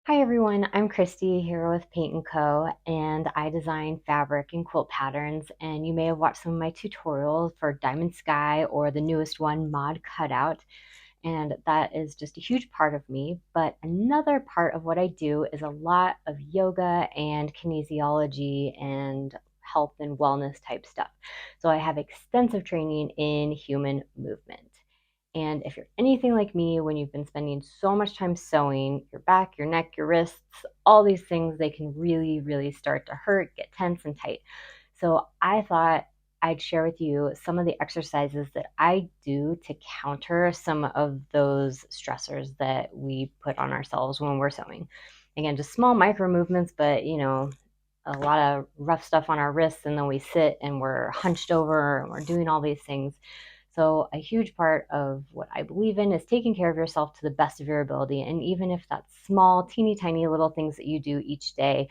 Hi everyone, I'm Christy here with Paint & Co. and I design fabric and quilt patterns, and you may have watched some of my tutorials for Diamond Sky or the newest one, Mod Cutout, and that is just a huge part of me. But another part of what I do is a lot of yoga and kinesiology and health and wellness type stuff. So I have extensive training in human movement. And if you're anything like me, when you've been spending so much time sewing, your back, your neck, your wrists, all these things, they can really, really start to hurt, get tense and tight. So I thought I'd share with you some of the exercises that I do to counter some of those stressors that we put on ourselves when we're sewing. Again, just small micro movements, but a lot of rough stuff on our wrists, and then we sit and we're hunched over and we're doing all these things. So a huge part of what I believe in is taking care of yourself to the best of your ability. And even if that's small, teeny tiny little things that you do each day,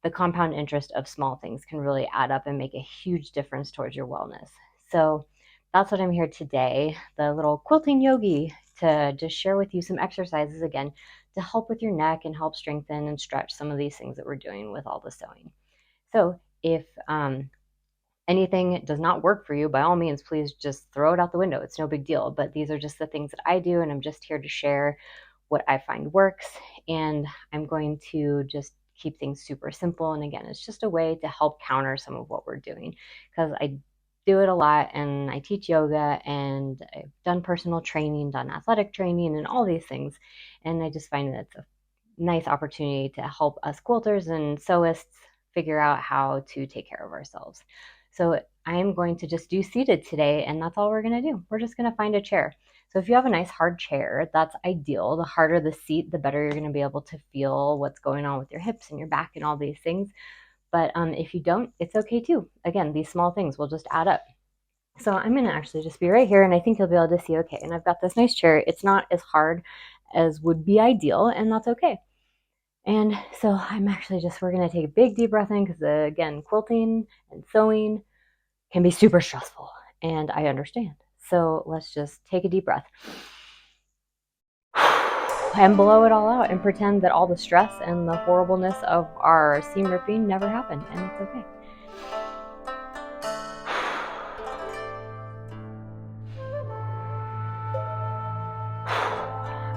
the compound interest of small things can really add up and make a huge difference towards your wellness. So that's what I'm here today, the little quilting yogi, to just share with you some exercises again to help with your neck and help strengthen and stretch some of these things that we're doing with all the sewing. So if anything does not work for you, by all means, please just throw it out the window. It's no big deal. But these are just the things that I do, and I'm just here to share what I find works. And I'm going to just keep things super simple. And again, it's just a way to help counter some of what we're doing, because I do it a lot and I teach yoga and I've done personal training, done athletic training, and all these things. And I just find that it's a nice opportunity to help us quilters and sewists figure out how to take care of ourselves. So I am going to just do seated today, and that's all we're going to do. We're just going to find a chair. So if you have a nice hard chair, that's ideal. The harder the seat, the better you're going to be able to feel what's going on with your hips and your back and all these things. But if you don't, it's okay too. Again, these small things will just add up. So I'm going to actually just be right here, and I think you'll be able to see okay. And I've got this nice chair. It's not as hard as would be ideal, and that's okay. And so we're going to take a big deep breath in, because again, quilting and sewing can be super stressful, and I understand. So let's just take a deep breath and blow it all out and pretend that all the stress and the horribleness of our seam ripping never happened, and it's okay.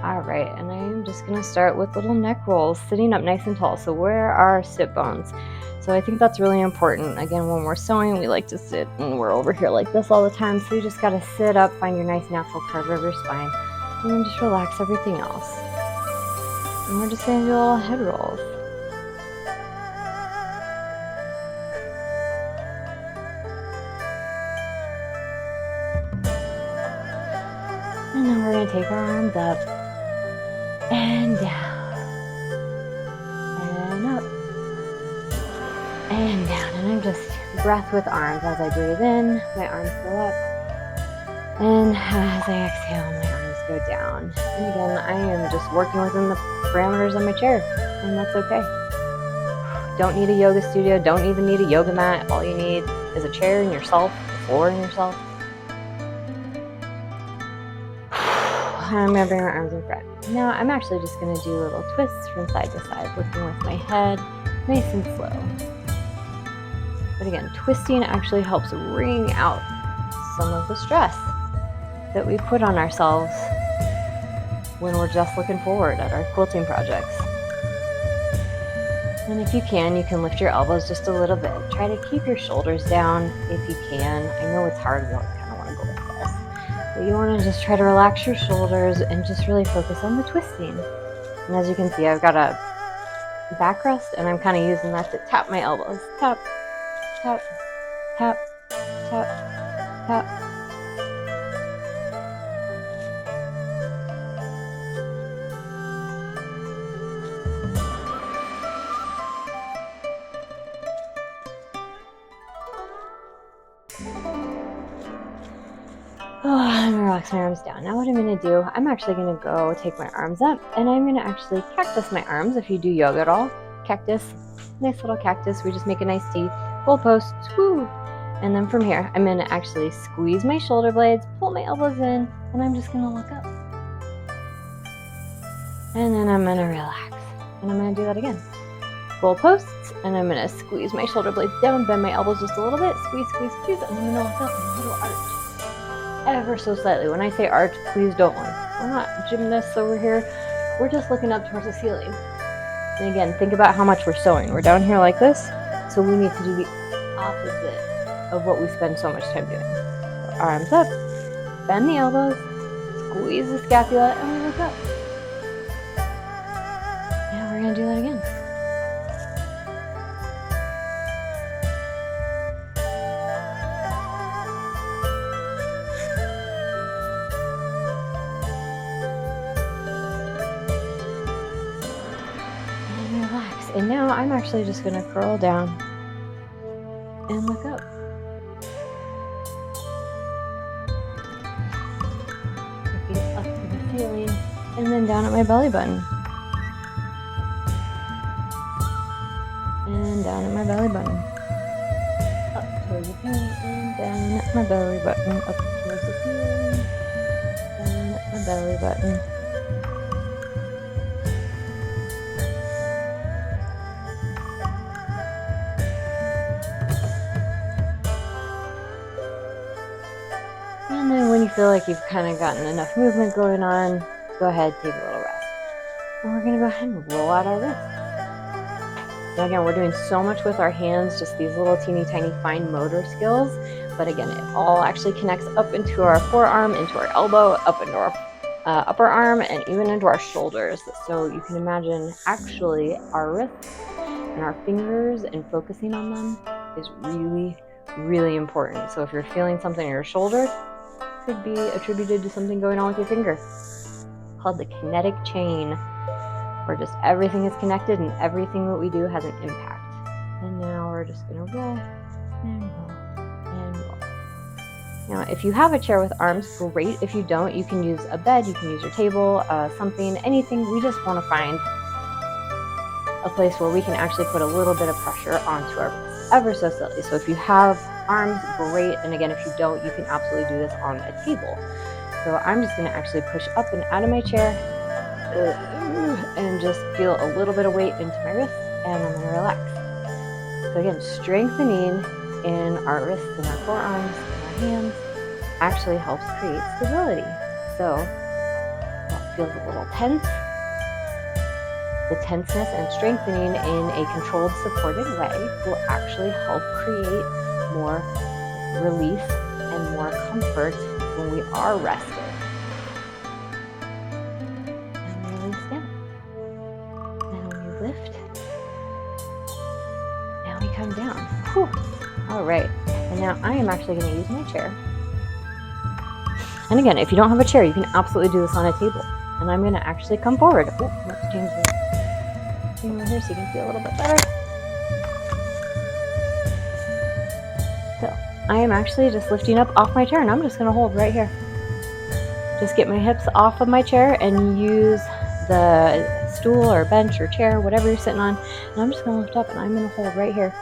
All right, and I'm just gonna start with little neck rolls, sitting up nice and tall. So where are our sit bones? So I think that's really important. Again, when we're sewing, we like to sit, and we're over here like this all the time. So you just gotta sit up, find your nice natural curve of your spine, and then just relax everything else. And we're just gonna do little head rolls. And then we're gonna take our arms up and down and up and down. And I'm just breath with arms. As I breathe in, my arms go up, and as I exhale, my arms go down. And again, I am just working within the parameters of my chair, and that's okay. Don't need a yoga studio, don't even need a yoga mat. All you need is a chair and yourself, a floor and yourself. I'm going to bring my arms in front. Now I'm actually just going to do little twists from side to side, lifting with my head, nice and slow. But again, twisting actually helps wring out some of the stress that we put on ourselves when we're just looking forward at our quilting projects. And if you can lift your elbows just a little bit. Try to keep your shoulders down if you can. I know it's hard, you kind of want to go like this. But you want to just try to relax your shoulders and just really focus on the twisting. And as you can see, I've got a backrest, and I'm kind of using that to tap my elbows. Tap, tap, tap, tap, tap. Oh, I'm gonna relax my arms down. Now what I'm gonna do, I'm actually gonna go take my arms up, and I'm gonna actually cactus my arms. If you do yoga at all, cactus, nice little cactus. We just make a nice T, goal post, woo. And then from here, I'm gonna actually squeeze my shoulder blades, pull my elbows in, and I'm just gonna look up. And then I'm gonna relax. and I'm going to do that again. Goal posts, and I'm going to squeeze my shoulder blades down, bend my elbows just a little bit, squeeze, squeeze, squeeze, and I'm going to look up in a little arch. Ever so slightly. When I say arch, please don't look. We're not gymnasts over here. We're just looking up towards the ceiling. And again, think about how much we're sewing. We're down here like this, so we need to do the opposite of what we spend so much time doing. So arms up, bend the elbows, squeeze the scapula, and we look up. Now we're going to do that again. And relax. And now I'm actually just going to curl down and look up. Looking up to the ceiling and then down at my belly button. And down at my belly button. Up towards the ceiling and down at my belly button. Up towards the ceiling, down at my belly button. And then when you feel like you've kind of gotten enough movement going on, go ahead, take a little rest. And we're going to go ahead and roll out our wrists. Now again, we're doing so much with our hands, just these little teeny tiny fine motor skills. But again, it all actually connects up into our forearm, into our elbow, up into our upper arm, and even into our shoulders. So you can imagine actually our wrists and our fingers and focusing on them is really, really important. So if you're feeling something in your shoulder, it could be attributed to something going on with your finger. It's called the kinetic chain, where just everything is connected and everything that we do has an impact. And now we're just going to roll and roll and roll. Now, if you have a chair with arms, great. If you don't, you can use a bed, you can use your table, something, anything. We just want to find a place where we can actually put a little bit of pressure onto our wrists, ever so slightly. So if you have arms, great. And again, if you don't, you can absolutely do this on a table. So I'm just going to actually push up and out of my chair and just feel a little bit of weight into my wrists, and I'm going to relax. So again, strengthening in our wrists and our forearms and our hands actually helps create stability. So it feels a little tense. The tenseness and strengthening in a controlled, supported way will actually help create more release and more comfort when we are rested. And release down. Now we lift. Now we come down. Whew. All right. And now I am actually going to use my chair. And again, if you don't have a chair, you can absolutely do this on a table. And I'm going to actually come forward. Oh, let's change this thing over here so you can see a little bit better. So I am actually just lifting up off my chair, and I'm just going to hold right here. Just get my hips off of my chair and use the stool or bench or chair, whatever you're sitting on. And I'm just going to lift up, and I'm going to hold right here.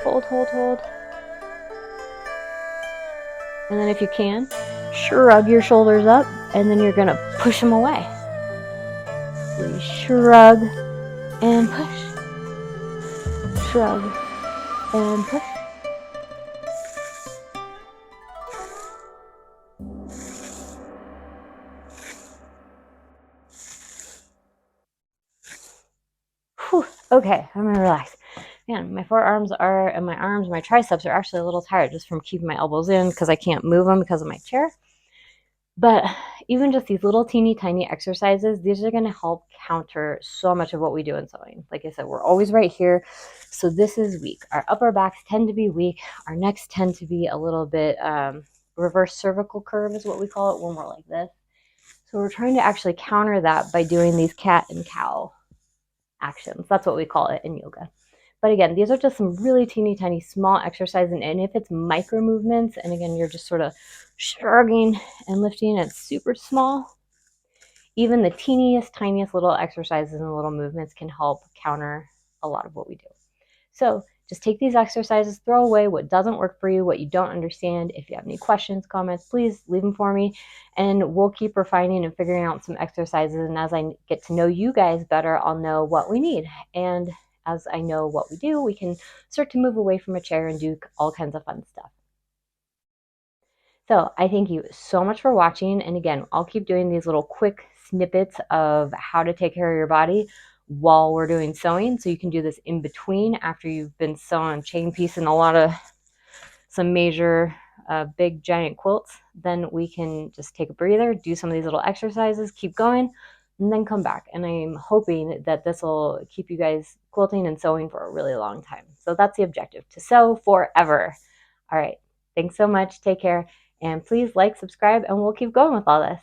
Hold, hold, hold. And then if you can, shrug your shoulders up, and then you're going to push them away. We shrug and push. Shrug and push. Whew. Okay, I'm going to relax. Man, my forearms are, and my arms, my triceps are actually a little tired just from keeping my elbows in because I can't move them because of my chair. But even just these little teeny tiny exercises, these are going to help counter so much of what we do in sewing. Like I said, we're always right here. So this is weak. Our upper backs tend to be weak. Our necks tend to be a little bit reverse cervical curve is what we call it when we're like this. So we're trying to actually counter that by doing these cat and cow actions. That's what we call it in yoga. But again, these are just some really teeny tiny small exercises. And if it's micro movements, and again, you're just sort of shrugging and lifting, and it's super small, even the teeniest, tiniest little exercises and little movements can help counter a lot of what we do. So just take these exercises, throw away what doesn't work for you, what you don't understand. If you have any questions, comments, please leave them for me, and we'll keep refining and figuring out some exercises. And as I get to know you guys better, I'll know what we need. And as I know what we do, we can start to move away from a chair and do all kinds of fun stuff. So I thank you so much for watching. And again, I'll keep doing these little quick snippets of how to take care of your body while we're doing sewing. So you can do this in between after you've been sewing, chain piecing some major big giant quilts. Then we can just take a breather, do some of these little exercises, keep going, and then come back. And I'm hoping that this will keep you guys quilting and sewing for a really long time. So that's the objective, to sew forever. All right. Thanks so much. Take care. And please like, subscribe, and we'll keep going with all this.